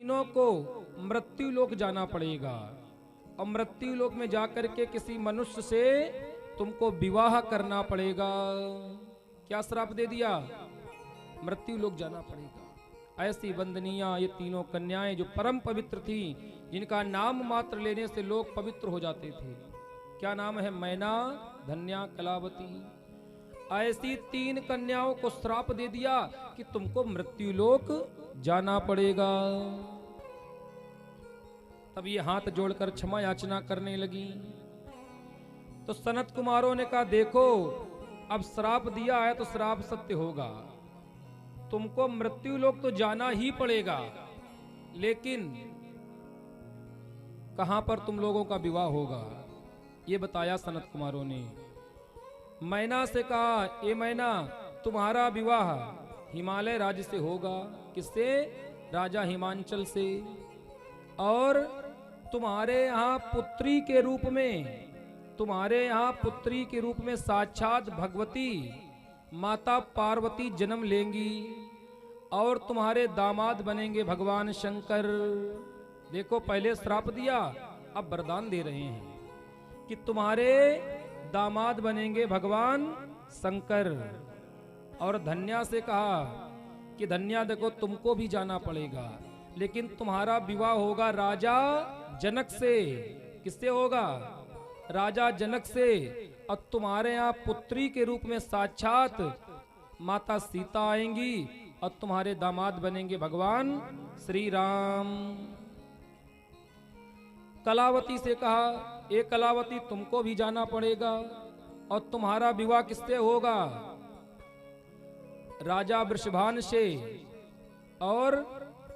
तीनों को मृत्यु लोक जाना पड़ेगा और मृत्यु लोक में जाकर के किसी मनुष्य से तुमको विवाह करना पड़ेगा। क्या श्राप दे दिया? मृत्यु लोक जाना पड़ेगा। ऐसी वंदनीय ये तीनों कन्याएं जो परम पवित्र थी, जिनका नाम मात्र लेने से लोग पवित्र हो जाते थे। क्या नाम है? मैना, धन्या, कलावती। ऐसी तीन कन्याओं को श्राप दे दिया कि तुमको मृत्यु लोक जाना पड़ेगा। तब ये हाथ जोड़कर क्षमा याचना करने लगी। तो सनत कुमारों ने कहा, देखो अब श्राप दिया है तो श्राप सत्य होगा। तुमको मृत्यु लोक तो जाना ही पड़ेगा, लेकिन कहां पर तुम लोगों का विवाह होगा, ये बताया सनत कुमारों ने। मैना से कहा, ए मैना, तुम्हारा विवाह हिमालय राज्य से होगा। किससे? राजा हिमांचल से। और तुम्हारे यहाँ पुत्री के रूप में, तुम्हारे यहाँ पुत्री के रूप में साक्षात भगवती माता पार्वती जन्म लेंगी और तुम्हारे दामाद बनेंगे भगवान शंकर। देखो, पहले श्राप दिया, अब वरदान दे रहे हैं कि तुम्हारे दामाद बनेंगे भगवान शंकर। और धन्या से कहा कि धन्या, देखो तुमको भी जाना पड़ेगा, लेकिन तुम्हारा विवाह होगा राजा जनक से। किससे होगा? राजा जनक से। और तुम्हारे यहाँ पुत्री के रूप में साक्षात माता सीता आएंगी और तुम्हारे दामाद बनेंगे भगवान श्री राम। कलावती से कहा, ए कलावती, तुमको भी जाना पड़ेगा और तुम्हारा विवाह किससे होगा? राजा वृषभान से। और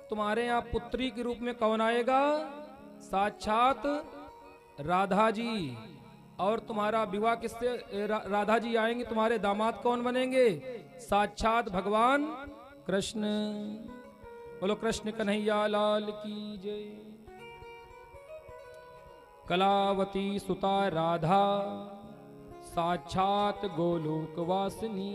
तुम्हारे यहाँ पुत्री के रूप में कौन आएगा? साक्षात राधा जी। और तुम्हारा विवाह किससे? राधा जी आएंगे, तुम्हारे दामाद कौन बनेंगे? साक्षात भगवान कृष्ण। बोलो कृष्ण कन्हैया लाल की जय। कलावती सुता राधा साक्षात गोलोक वासिनी।